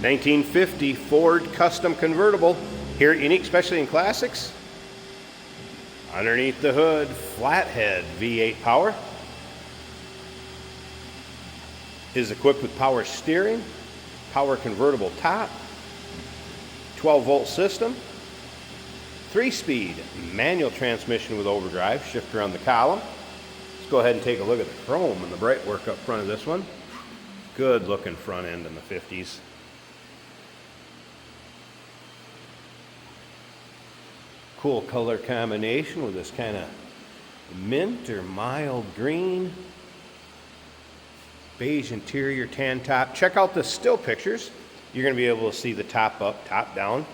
1950 Ford Custom Convertible. Here at Unique, especially in classics. Underneath the hood, flathead V8 power. Is equipped with power steering, power convertible top, 12-volt system, 3-speed manual transmission with overdrive, shifter on the column. Let's go ahead and take a look at the chrome and the bright work up front of this one. Good looking front end in the 50s. Cool color combination with this kind of mint or mild green. Beige interior, tan top. Check out the still pictures. You're going to be able to see the top up, top down.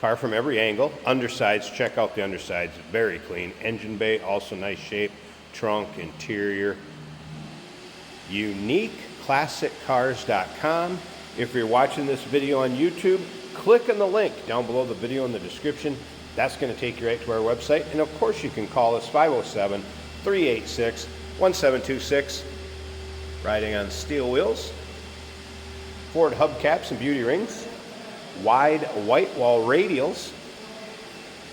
Car from every angle. Undersides, check out the undersides. Very clean. Engine bay, also nice shape. Trunk, interior. UniqueClassicCars.com. If you're watching this video on YouTube, click on the link down below the video in the description. That's going to take you right to our website. And of course, you can call us 507-386-1726. Riding on steel wheels. Ford hubcaps and beauty rings. Wide white wall radials.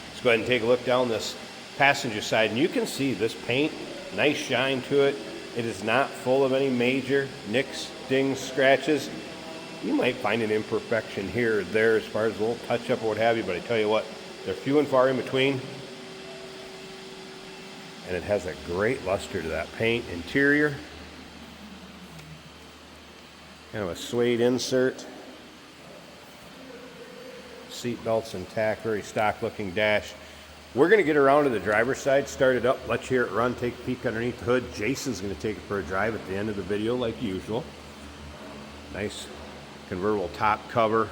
Let's go ahead and take a look down this passenger side, and you can see this paint, nice shine to it. It is not full of any major nicks, dings, scratches. You might find an imperfection here or there as far as a little touch up or what have you, but I tell you what, they're few and far in between. And it has a great luster to that paint. Interior, kind of a suede insert. Seat belts intact, very stock looking dash. We're going to get around to the driver's side, start it up, let you hear it run, take a peek underneath the hood. Jason's going to take it for a drive at the end of the video like usual. Nice convertible top cover.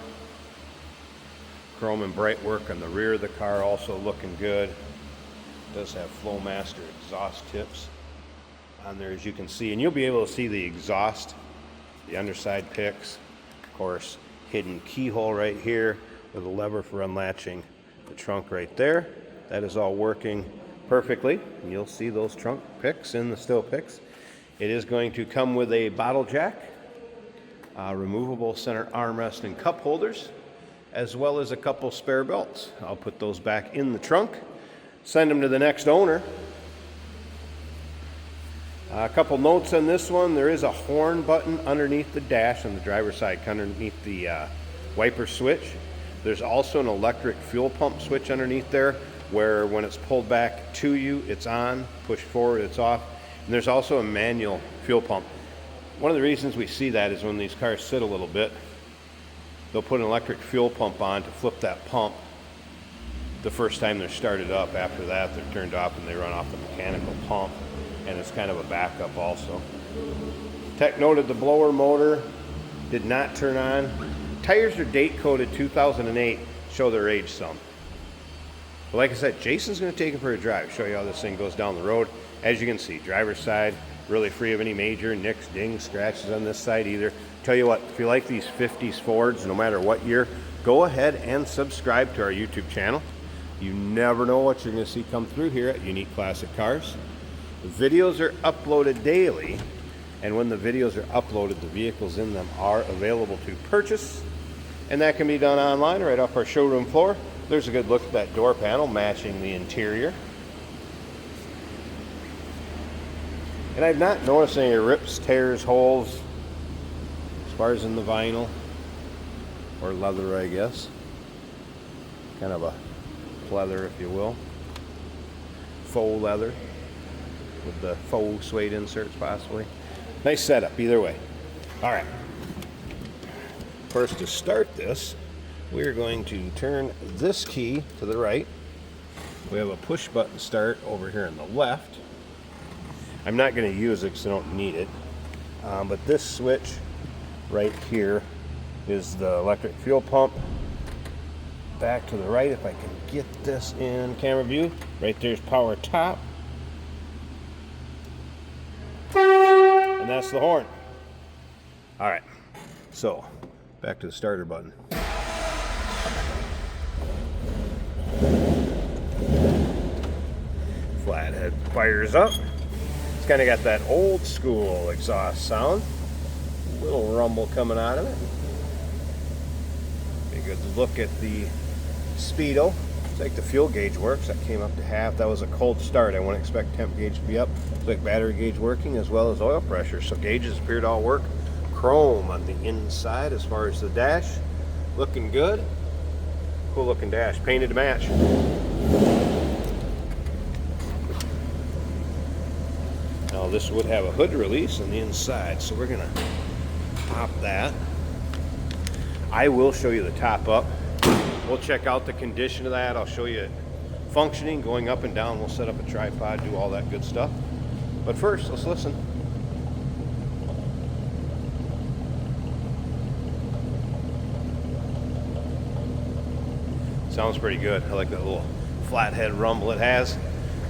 Chrome and bright work on the rear of the car, also looking good. It does have Flowmaster exhaust tips on there, as you can see, and you'll be able to see the exhaust, the underside picks. Of course, hidden keyhole right here with a lever for unlatching the trunk right there. That is all working perfectly, and you'll see those trunk picks in the still picks. It is going to come with a bottle jack, removable center armrest and cup holders, as well as a couple spare belts. I'll put those back in the trunk, send them to the next owner. A couple notes on this one. There is a horn button underneath the dash on the driver's side, underneath the wiper switch. There's also an electric fuel pump switch underneath there, where when it's pulled back to you, it's on, push forward, it's off. And there's also a manual fuel pump. One of the reasons we see that is when these cars sit a little bit, they'll put an electric fuel pump on to flip that pump the first time they're started up. After that, they're turned off and they run off the mechanical pump, and it's kind of a backup also. Tech noted the blower motor did not turn on. Tires are date coded 2008, show their age some. But like I said, Jason's going to take it for a drive, show you how this thing goes down the road. As you can see, driver's side, really free of any major nicks, dings, scratches on this side either. Tell you what, if you like these 50s Fords, no matter what year, go ahead and subscribe to our YouTube channel. You never know what you're going to see come through here at Unique Classic Cars. The videos are uploaded daily, and when the videos are uploaded, the vehicles in them are available to purchase, and that can be done online right off our showroom floor. There's a good look at that door panel matching the interior. And I've not noticed any rips, tears, holes as far as in the vinyl or leather, I guess. Kind of a pleather, if you will. Faux leather with the faux suede inserts possibly. Nice setup either way. All right. First, to start this, we're going to turn this key to the right. We have a push button start over here on the left. I'm not going to use it because I don't need it. But this switch right here is the electric fuel pump. Back to the right, if I can get this in camera view. Right there's power top. And that's the horn. All right, so back to the starter button. Flathead fires up. It's kind of got that old school exhaust sound. A little rumble coming out of it. Take a good look at the speedo. Looks like the fuel gauge works. That came up to half. That was a cold start. I wouldn't expect temp gauge to be up. Looks like battery gauge working as well as oil pressure. So gauges appear to all work. Chrome on the inside as far as the dash. Looking good. Cool looking dash. Painted to match. Now this would have a hood release on the inside, so we're gonna pop that. I will show you the top up. We'll check out the condition of that. I'll show you it functioning, going up and down. We'll set up a tripod, do all that good stuff. But first, let's listen. Sounds pretty good. I like that little flathead rumble it has.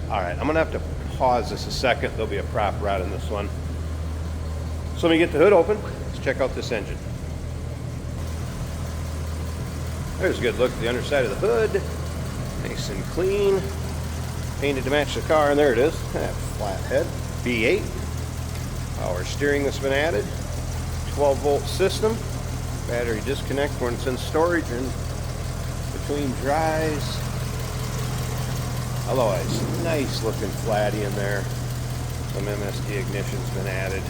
All right, I'm gonna have to pause this a second. There'll be a prop rod in this one. So let me get the hood open. Let's check out this engine. There's a good look at the underside of the hood. Nice and clean. Painted to match the car, and there it is. That flathead. V8. Power steering that's been added. 12-volt system. Battery disconnect when it's in storage or in between dries. Otherwise, nice looking flatty in there. Some MSD ignition's been added.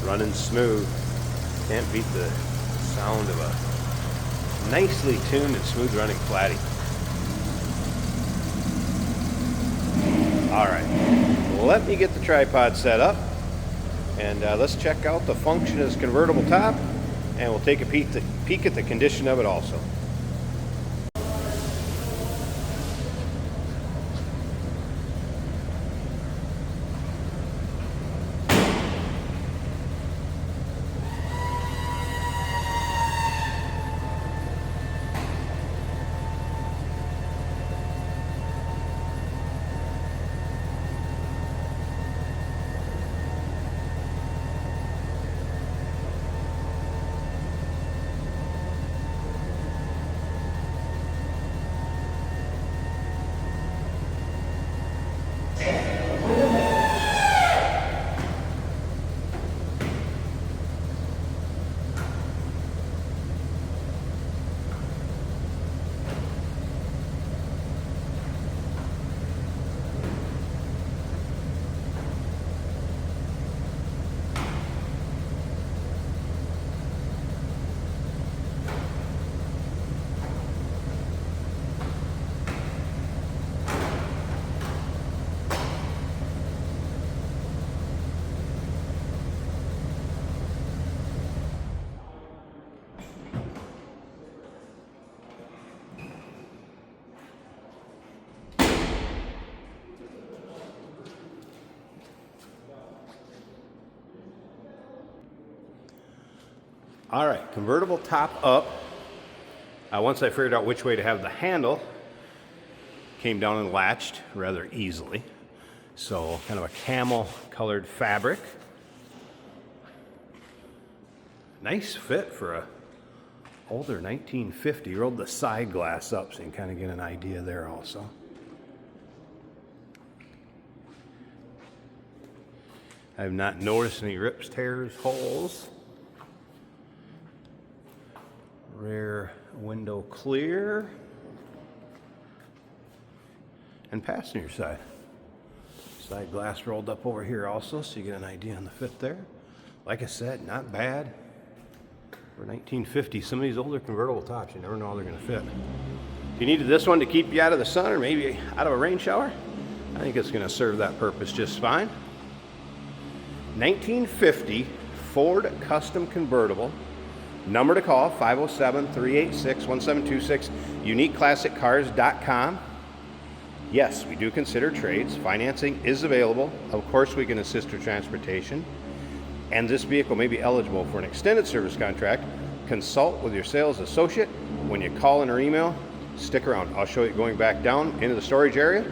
Running smooth. Can't beat the sound of a nicely tuned and smooth running flatty. Alright, let me get the tripod set up and let's check out the function of this convertible top, and we'll take a peek at the condition of it also. All right, convertible top up. Once I figured out which way to have the handle, came down and latched rather easily. So kind of a camel colored fabric. Nice fit for a older 1950. Rolled the side glass up so you can kind of get an idea there also. I have not noticed any rips, tears, holes. Rear window clear. And passenger side. Side glass rolled up over here also, so you get an idea on the fit there. Like I said, not bad. For 1950, some of these older convertible tops, you never know how they're gonna fit. If you needed this one to keep you out of the sun or maybe out of a rain shower, I think it's gonna serve that purpose just fine. 1950 Ford Custom Convertible. Number to call, 507-386-1726, uniqueclassiccars.com. Yes, we do consider trades. Financing is available. Of course, we can assist with transportation. And this vehicle may be eligible for an extended service contract. Consult with your sales associate. When you call in or email, stick around. I'll show you going back down into the storage area,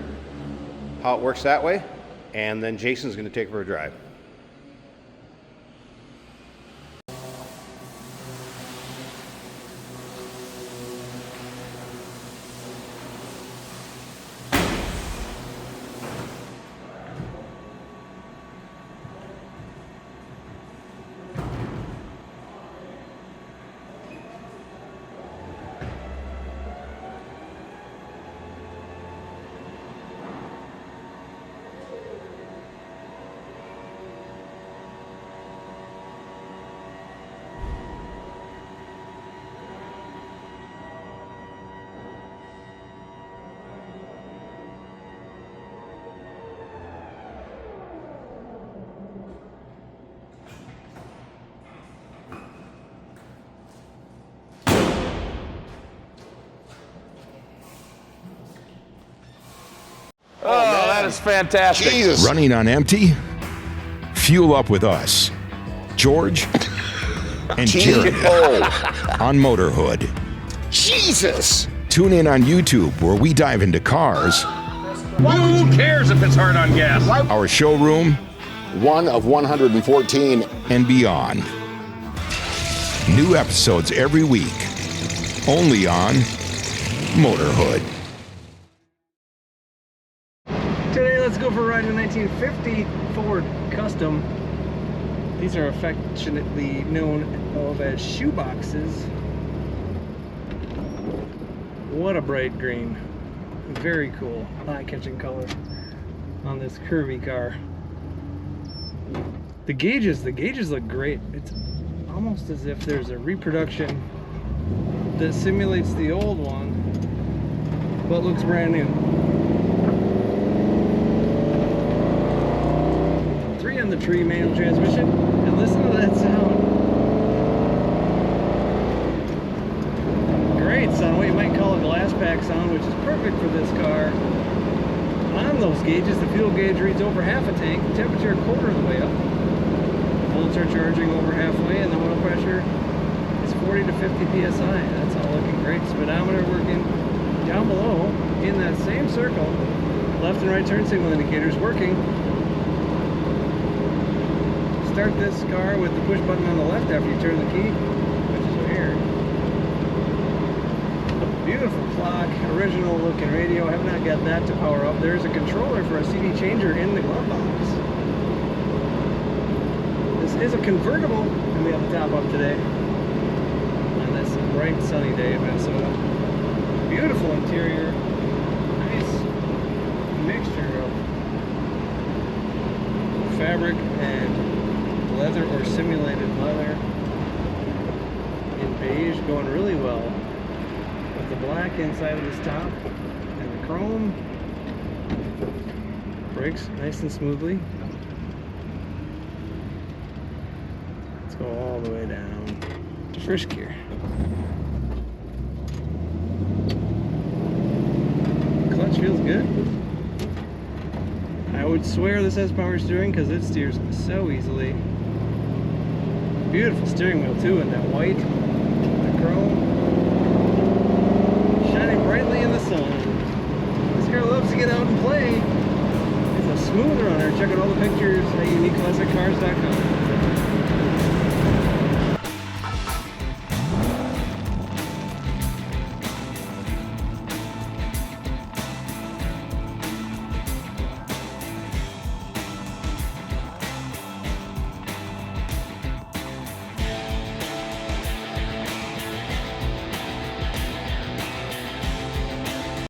how it works that way, and then Jason's going to take it for a drive. is fantastic. Jesus. Running on empty? Fuel up with us, George and Jeremy on Motorhood. Jesus. Tune in on YouTube where we dive into cars, Who cares if it's hard on gas? our showroom, One of 114. and beyond. New episodes every week, only on Motorhood. Today, let's go for a ride in a 1950 Ford Custom. These are affectionately known of as shoeboxes. What a bright green. Very cool, eye-catching color on this curvy car. The gauges look great. It's almost as if there's a reproduction that simulates the old one, but looks brand new. 3 on the tree manual transmission, and listen to that sound. Great sound, what you might call a glass pack sound, which is perfect for this car. On those gauges, the fuel gauge reads over half a tank, temperature a quarter of the way up. Volts are charging over halfway, and the oil pressure is 40 to 50 psi. That's all looking great. Speedometer working down below in that same circle. Left and right turn signal indicators working. Start this car with the push button on the left after you turn the key, which is here. Beautiful clock, original looking radio. Have not got that to power up. There's a controller for a CD changer in the glove box. This is a convertible, and we have the top up today on this bright sunny day of Minnesota. Beautiful interior, nice mixture of fabric and leather or simulated leather in beige, going really well with the black inside of this top and the chrome. Brakes nice and smoothly. Let's go all the way down to first gear. Clutch feels good. I would swear this has power steering because it steers so easily. Beautiful steering wheel too, in that white, the chrome, shining brightly in the sun. This car loves to get out and play. It's a smooth runner. Check out all the pictures at uniqueclassiccars.com.